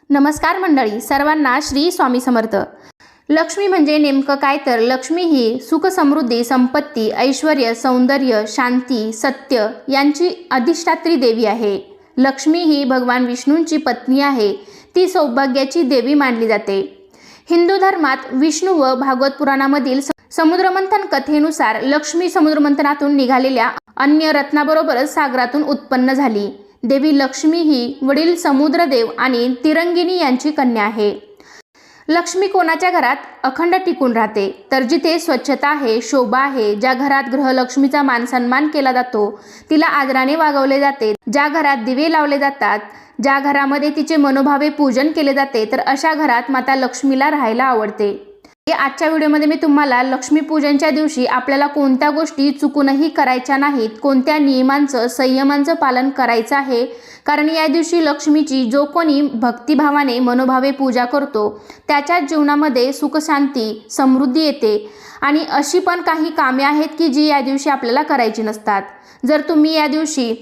नमस्कार मंडळी, सर्वांना श्री स्वामी समर्थ। लक्ष्मी म्हणजे नेमकं काय? तर लक्ष्मी ही सुख, समृद्धी, संपत्ती, ऐश्वर्य, सौंदर्य, शांती, सत्य यांची अधिष्ठात्री देवी आहे। लक्ष्मी ही भगवान विष्णूंची पत्नी आहे। ती सौभाग्याची देवी मानली जाते। हिंदू धर्मात विष्णू व भागवत पुराणामधील समुद्रमंथन कथेनुसार लक्ष्मी समुद्रमंथनातून निघालेल्या अन्य रत्नाबरोबरच सागरातून उत्पन्न झाली। देवी लक्ष्मी ही वडील समुद्रदेव आणि तिरंगिणी यांची कन्या आहे। लक्ष्मी कोणाच्या घरात अखंड टिकून राहते? तर जिथे स्वच्छता आहे, शोभा आहे, ज्या घरात गृहलक्ष्मीचा मान सन्मान केला जातो, तिला आदराने वागवले जाते, ज्या घरात दिवे लावले जातात, ज्या घरामध्ये तिचे मनोभावे पूजन केले जाते, तर अशा घरात माता लक्ष्मीला राहायला आवडते। आजच्या व्हिडिओमध्ये मी तुम्हाला लक्ष्मी पूजनच्या दिवशी आपल्याला कोणत्या गोष्टी चुकूनही करायच्या नाहीत, कोणत्या नियमांचं, संयमांचं पालन करायचं आहे। कारण या दिवशी लक्ष्मीची जो कोणी भक्तिभावाने मनोभावे पूजा करतो त्याच्या जीवनामध्ये सुख, शांती, समृद्धी येते। आणि अशी पण काही कामे आहेत की जी या दिवशी आपल्याला करायची नसतात। जर तुम्ही या दिवशी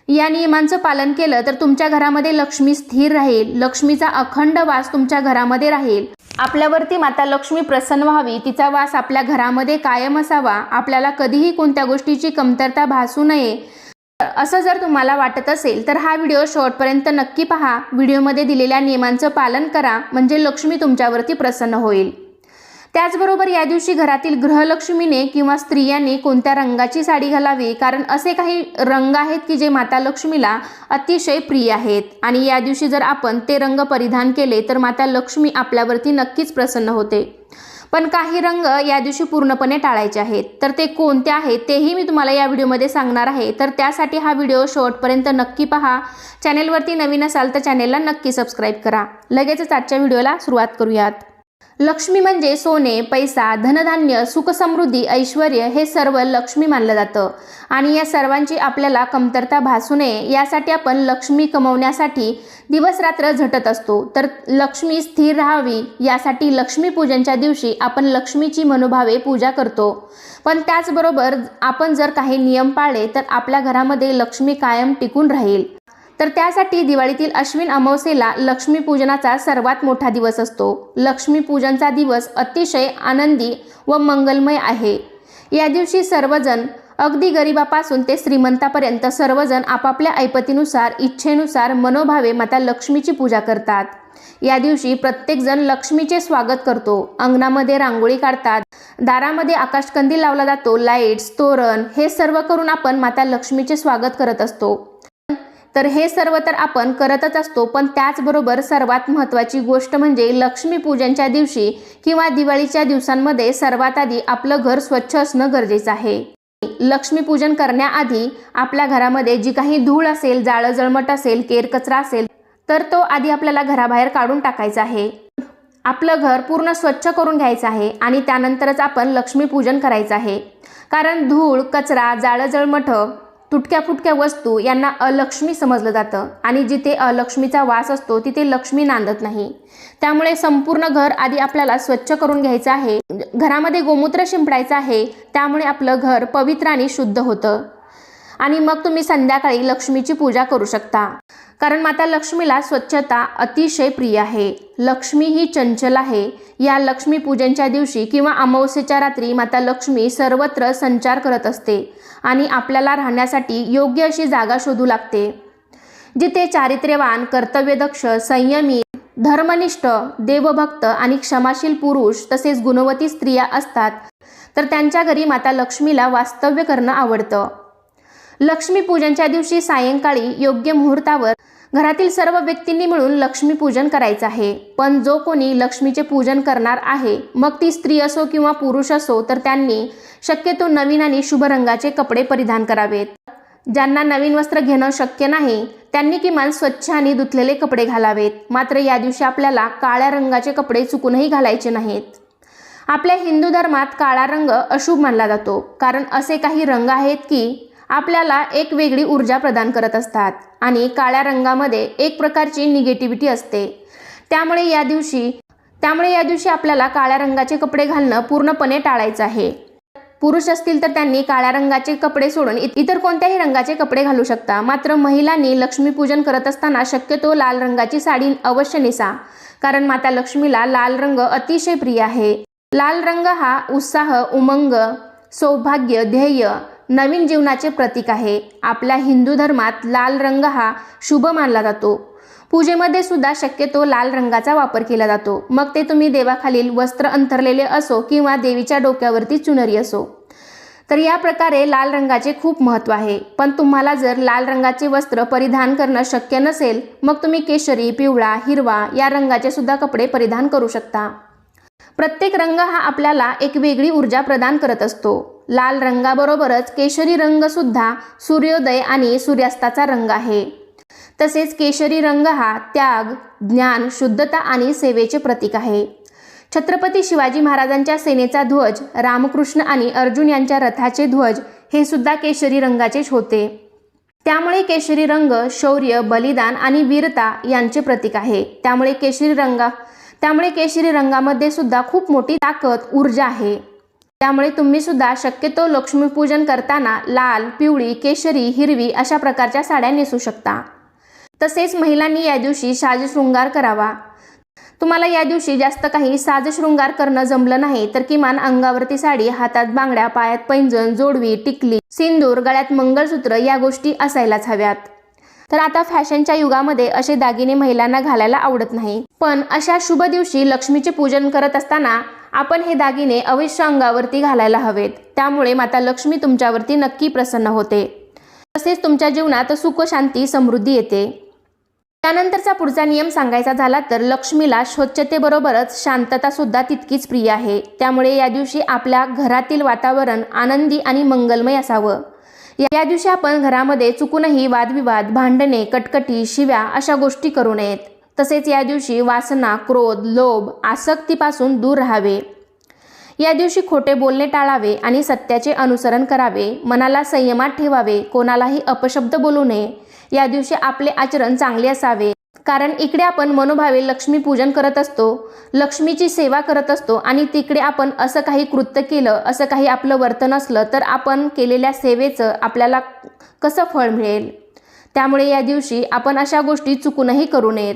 या नियमांचं पालन केलं तर तुमच्या घरामध्ये लक्ष्मी स्थिर राहील, लक्ष्मीचा अखंड वास तुमच्या घरामध्ये राहील। आपल्यावरती माता लक्ष्मी प्रसन्न व्हावी, तिचा वास आपल्या घरामध्ये कायम असावा, आपल्याला कधीही कोणत्या गोष्टीची कमतरता भासू नये, असं जर तुम्हाला वाटत असेल तर हा व्हिडिओ शेवटपर्यंत नक्की पहा। व्हिडिओमध्ये दिलेल्या नियमांचं पालन करा, म्हणजे लक्ष्मी तुमच्यावरती प्रसन्न होईल। त्याचबरोबर या दिवशी घरातील गृहलक्ष्मीने किंवा स्त्रियांनी कोणत्या रंगाची साडी घालावी, कारण असे काही रंग आहेत की जे माता लक्ष्मीला अतिशय प्रिय आहेत आणि या दिवशी जर आपण ते रंग परिधान केले तर माता लक्ष्मी आपल्यावरती नक्कीच प्रसन्न होते। पण काही रंग या दिवशी पूर्णपणे टाळायचे आहेत, तर ते कोणते आहेत तेही मी तुम्हाला या व्हिडिओमध्ये सांगणार आहे। तर त्यासाठी हा व्हिडिओ शेवटपर्यंत नक्की पहा। चॅनेलवरती नवीन असाल तर चॅनेलला नक्की सबस्क्राईब करा। लगेचच आजच्या व्हिडिओला सुरुवात करूयात। लक्ष्मी म्हणजे सोने, पैसा, धनधान्य, सुख, समृद्धी, ऐश्वर्य हे सर्व लक्ष्मी मानलं जातं आणि या सर्वांची आपल्याला कमतरता भासू नये यासाठी आपण लक्ष्मी कमवण्यासाठी दिवस रात्र झटत असतो। तर लक्ष्मी स्थिर राहावी यासाठी लक्ष्मी पूजनच्या दिवशी आपण लक्ष्मीची मनोभावे पूजा करतो। पण त्याचबरोबर आपण जर काही नियम पाळले तर आपल्या घरामध्ये लक्ष्मी कायम टिकून राहील। तर त्यासाठी दिवाळीतील अश्विन अमावस्येला लक्ष्मी पूजनाचा सर्वात मोठा दिवस असतो। लक्ष्मी पूजनचा दिवस अतिशय आनंदी व मंगलमय आहे। या दिवशी सर्वजण, अगदी गरिबापासून ते श्रीमंतापर्यंत सर्वजण आपापल्या ऐपतीनुसार, इच्छेनुसार मनोभावे माता लक्ष्मीची पूजा करतात। या दिवशी प्रत्येकजण लक्ष्मीचे स्वागत करतो, अंगणामध्ये रांगोळी काढतात, दारामध्ये आकाशकंदील लावला जातो, लाईट्स, तोरण हे सर्व करून आपण माता लक्ष्मीचे स्वागत करत असतो। तर हे सर्व तर आपण करतच असतो, पण त्याचबरोबर सर्वात महत्त्वाची गोष्ट म्हणजे लक्ष्मी पूजनच्या दिवशी किंवा दिवाळीच्या दिवसांमध्ये सर्वात आधी आपलं घर स्वच्छ असणं गरजेचं आहे। लक्ष्मी पूजन करण्याआधी आपल्या घरामध्ये जी काही धूळ असेल, जाळं जळमट असेल, केर कचरा असेल तर तो आधी आपल्याला घराबाहेर काढून टाकायचा आहे। आपलं घर पूर्ण स्वच्छ करून घ्यायचं आहे आणि त्यानंतरच आपण लक्ष्मी पूजन करायचं आहे। कारण धूळ, कचरा, जाळं जळमट, तुटक्या फुटक्या वस्तू यांना अलक्ष्मी समजलं जातं आणि जिथे अलक्ष्मीचा वास असतो तिथे लक्ष्मी नांदत नाही। त्यामुळे संपूर्ण घर आधी आपल्याला स्वच्छ करून घ्यायचं आहे। घरामध्ये गोमूत्र शिंपडायचं आहे, त्यामुळे आपलं घर पवित्र आणि शुद्ध होतं आणि मग तुम्ही संध्याकाळी लक्ष्मीची पूजा करू शकता। कारण माता लक्ष्मीला स्वच्छता अतिशय प्रिय आहे। लक्ष्मी ही चंचल आहे। या लक्ष्मी पूजनच्या दिवशी किंवा अमावस्येच्या रात्री माता लक्ष्मी सर्वत्र संचार करत असते आणि आपल्याला राहण्यासाठी योग्य अशी जागा शोधू लागते। जिथे चारित्र्यवान, कर्तव्यदक्ष, संयमी, धर्मनिष्ठ, देवभक्त आणि क्षमाशील पुरुष तसेच गुणवती स्त्रिया असतात तर त्यांच्या घरी माता लक्ष्मीला वास्तव्य करणं आवडतं। लक्ष्मी पूजनच्या दिवशी सायंकाळी योग्य मुहूर्तावर घरातील सर्व व्यक्तींनी मिळून लक्ष्मी पूजन करायचं आहे। पण जो कोणी लक्ष्मीचे पूजन करणार आहे, मग ती स्त्री असो किंवा पुरुष असो, तर त्यांनी शक्यतो नवीन आणि शुभ रंगाचे कपडे परिधान करावेत। ज्यांना नवीन वस्त्र घेणं शक्य नाही त्यांनी किमान स्वच्छ आणि धुतलेले कपडे घालावेत। मात्र या दिवशी आपल्याला काळ्या रंगाचे कपडे चुकूनही घालायचे नाहीत। आपल्या हिंदू धर्मात काळा रंग अशुभ मानला जातो, कारण असे काही रंग आहेत की आपल्याला एक वेगळी ऊर्जा प्रदान करत असतात आणि काळ्या रंगामध्ये एक प्रकारची निगेटिव्हिटी असते। त्यामुळे या दिवशी आपल्याला काळ्या रंगाचे कपडे घालणं पूर्णपणे टाळायचं आहे। पुरुष असतील तर त्यांनी काळ्या रंगाचे कपडे सोडून इतर कोणत्याही रंगाचे कपडे घालू शकता. मात्र महिलांनी लक्ष्मीपूजन करत असताना शक्यतो लाल रंगाची साडी अवश्य नेसा, कारण माता लक्ष्मीला लाल रंग अतिशय प्रिय आहे. लाल रंग हा उत्साह, उमंग, सौभाग्य, ध्येय, नवीन जीवनाचे प्रतीक आहे. आपल्या हिंदू धर्मात लाल रंग हा शुभ मानला जातो. पूजेमध्ये सुद्धा शक्यतो लाल रंगाचा वापर केला जातो. मग ते तुम्ही देवाखालील वस्त्र अंथरलेले असो किंवा देवीच्या डोक्यावरती चुनरी असो. तर या प्रकारे लाल रंगाचे खूप महत्त्व आहे. पण तुम्हाला जर लाल रंगाचे वस्त्र परिधान करणं शक्य नसेल, मग तुम्ही केशरी, पिवळा, हिरवा या रंगाचे सुद्धा कपडे परिधान करू शकता. प्रत्येक रंग हा आपल्याला एक वेगळी ऊर्जा प्रदान करत असतो. लाल रंगाबरोबरच केशरी रंग सुद्धा सूर्योदय आणि सूर्यास्ताचा रंग आहे. तसेच केशरी रंग हा त्याग, ज्ञान, शुद्धता आणि सेवेचे प्रतीक आहे. छत्रपती शिवाजी महाराजांच्या सेनेचा ध्वज, रामकृष्ण आणि अर्जुन यांच्या रथाचे ध्वज हे सुद्धा केशरी रंगाचेच होते. त्यामुळे केशरी रंग शौर्य, बलिदान आणि वीरता यांचे प्रतीक आहे. त्यामुळे केशरी रंगामध्ये सुद्धा खूप मोठी ताकद, ऊर्जा आहे. त्यामुळे तुम्ही सुद्धा शक्यतो लक्ष्मीपूजन करताना लाल, पिवळी, केशरी, हिरवी अशा प्रकारच्या साड्या नेसू शकता. तसेच महिलांनी या दिवशी साजशृंगार करावा. तुम्हाला या दिवशी जास्त काही साजशृंगार करणं जमलं नाही तर किमान अंगावरती साडी, हातात बांगड्या, पायात पैंजण, जोडवी, टिकली, सिंदूर, गळ्यात मंगळसूत्र या गोष्टी असायलाच हव्यात. तर आता फॅशनच्या युगामध्ये असे दागिने महिलांना घालायला आवडत नाही. पण अशा शुभ दिवशी लक्ष्मीचे पूजन करत असताना आपण हे दागिने अवश्य अंगावरती घालायला हवेत. त्यामुळे माता लक्ष्मी तुमच्यावरती नक्की प्रसन्न होते. तसेच तुमच्या जीवनात सुख, शांती, समृद्धी येते. त्यानंतरचा पुढचा नियम सांगायचा झाला तर लक्ष्मीला स्वच्छतेबरोबरच शांतता सुद्धा तितकीच प्रिय आहे. त्यामुळे या दिवशी आपल्या घरातील वातावरण आनंदी आणि मंगलमय असावं. या दिवशी आपण घरामध्ये चुकूनही वादविवाद, भांडणे, कटकटी, शिव्या अशा गोष्टी करू नयेत. तसेच या दिवशी वासना, क्रोध, लोभ, आसक्तीपासून दूर राहावे. या दिवशी खोटे बोलणे टाळावे आणि सत्याचे अनुसरण करावे. मनाला संयमात ठेवावे. कोणालाही अपशब्द बोलू नये. या दिवशी आपले आचरण चांगले असावे, कारण इकडे आपण मनोभावे लक्ष्मी पूजन करत असतो, लक्ष्मीची सेवा करत असतो आणि तिकडे आपण असं काही कृत्य केलं, असं काही आपलं वर्तन असलं तर आपण केलेल्या सेवेचं आपल्याला कसं फळ मिळेल. त्यामुळे या दिवशी आपण अशा गोष्टी चुकूनही करू नयेत.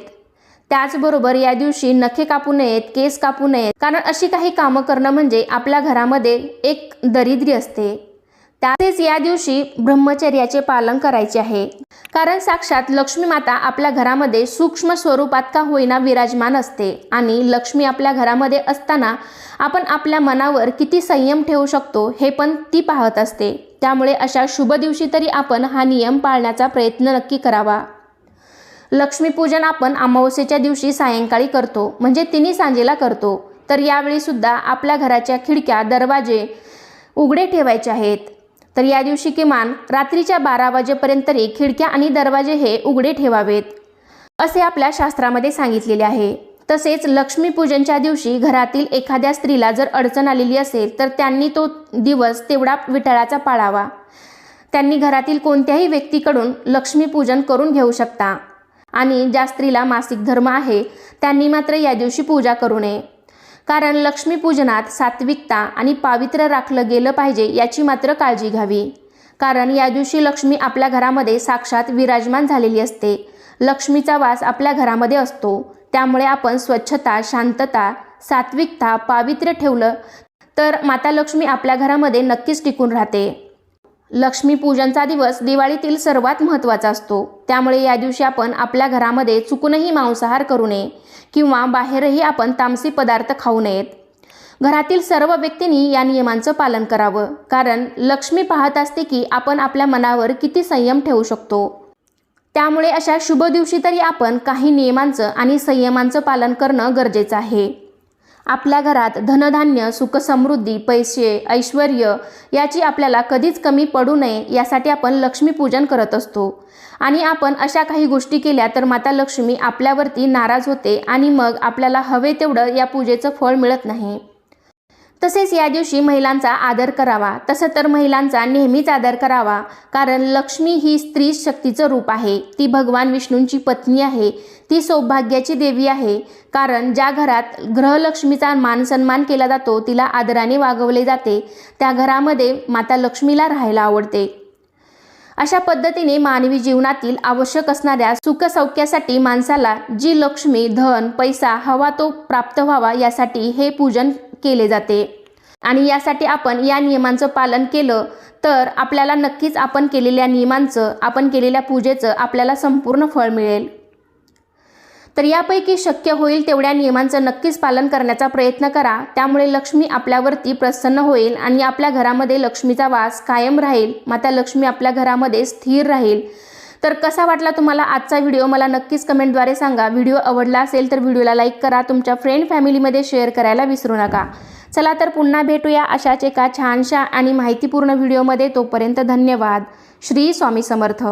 त्याचबरोबर या दिवशी नखे कापू नयेत, केस कापू नयेत, कारण अशी काही कामं करणं म्हणजे आपल्या घरामध्ये एक दरिद्री असते. त्याचेच या दिवशी ब्रह्मचर्याचे पालन करायचे आहे, कारण साक्षात लक्ष्मी माता आपल्या घरामध्ये सूक्ष्म स्वरूपात का होईना विराजमान असते आणि लक्ष्मी आपल्या घरामध्ये असताना आपण आपल्या मनावर किती संयम ठेवू शकतो हे पण ती पाहत असते. त्यामुळे अशा शुभ दिवशी तरी आपण हा नियम पाळण्याचा प्रयत्न नक्की करावा. लक्ष्मीपूजन आपण अमावस्येच्या दिवशी सायंकाळी करतो, म्हणजे तिन्ही सांजेला करतो. तर यावेळी सुद्धा आपल्या घराच्या खिडक्या, दरवाजे उघडे ठेवायचे आहेत. तर या दिवशी किमान रात्रीच्या 12 वाजेपर्यंत तरी खिडक्या आणि दरवाजे हे उघडे ठेवावेत असे आपल्या शास्त्रामध्ये सांगितलेले आहे. तसेच लक्ष्मीपूजनच्या दिवशी घरातील एखाद्या स्त्रीला जर अडचण आलेली असेल तर त्यांनी तो दिवस तेवढा विठळाचा पाळावा. त्यांनी घरातील कोणत्याही व्यक्तीकडून लक्ष्मीपूजन करून घेऊ शकता. आणि ज्या स्त्रीला मासिक धर्म आहे त्यांनी मात्र या दिवशी पूजा करू नये, कारण लक्ष्मीपूजनात सात्विकता आणि पावित्र्य राखलं गेलं पाहिजे याची मात्र काळजी घ्यावी. कारण या दिवशी लक्ष्मी आपल्या घरामध्ये साक्षात विराजमान झालेली असते. लक्ष्मीचा वास आपल्या घरामध्ये असतो. त्यामुळे आपण स्वच्छता, शांतता, सात्विकता, पावित्र्य ठेवलं तर माता लक्ष्मी आपल्या घरामध्ये नक्कीच टिकून राहते. लक्ष्मीपूजनचा दिवस दिवाळीतील सर्वात महत्त्वाचा असतो. त्यामुळे या दिवशी आपण आपल्या घरामध्ये चुकूनही मांसाहार करू नये किंवा बाहेरही आपण तामसी पदार्थ खाऊ नयेत. घरातील सर्व व्यक्तींनी या नियमांचं पालन करावं, कारण लक्ष्मी पाहत असते की आपण आपल्या मनावर किती संयम ठेवू शकतो. त्यामुळे अशा शुभ दिवशी तरी आपण काही नियमांचं आणि संयमांचं पालन करणं गरजेचं आहे. आपल्या घरात धनधान्य, सुखसमृद्धी, पैसे, ऐश्वर्य याची आपल्याला कधीच कमी पडू नये यासाठी आपण लक्ष्मीपूजन करत असतो. आणि आपण अशा काही गोष्टी केल्या तर माता लक्ष्मी आपल्यावरती नाराज होते आणि मग आपल्याला हवे तेवढं या पूजेचं फळ मिळत नाही. तसेच या दिवशी महिलांचा आदर करावा. तसं तर महिलांचा नेहमीच आदर करावा, कारण लक्ष्मी ही स्त्री शक्तीचं रूप आहे. ती भगवान विष्णूंची पत्नी आहे. ती सौभाग्याची देवी आहे. कारण ज्या घरात गृहलक्ष्मीचा मान सन्मान केला जातो, तिला आदराने वागवले जाते, त्या घरामध्ये माता लक्ष्मीला राहायला आवडते. अशा पद्धतीने मानवी जीवनातील आवश्यक असणाऱ्या सुखसौख्यासाठी माणसाला जी लक्ष्मी, धन, पैसा हवा तो प्राप्त व्हावा यासाठी हे पूजन केले जाते. आणि यासाठी आपण या नियमांचं पालन केलं तर आपल्याला नक्कीच आपण केलेल्या नियमांचं, आपण केलेल्या पूजेचं आपल्याला संपूर्ण फळ मिळेल. तर यापैकी शक्य होईल तेवढ्या नियमांचं नक्कीच पालन करण्याचा प्रयत्न करा. त्यामुळे लक्ष्मी आपल्यावरती प्रसन्न होईल आणि आपल्या घरामध्ये लक्ष्मीचा वास कायम राहील. माता लक्ष्मी आपल्या घरामध्ये स्थिर राहील. तर कसा वाटला तुम्हाला आजचा व्हिडिओ मला नक्कीच कमेंटद्वारे सांगा. व्हिडिओ आवडला असेल तर व्हिडिओला लाईक करा. तुमच्या फ्रेंड फॅमिलीमध्ये शेअर करायला विसरू नका. चला तर पुन्हा भेटूया अशाच एका छानशा आणि माहितीपूर्ण व्हिडिओमध्ये. तोपर्यंत धन्यवाद. श्री स्वामी समर्थ.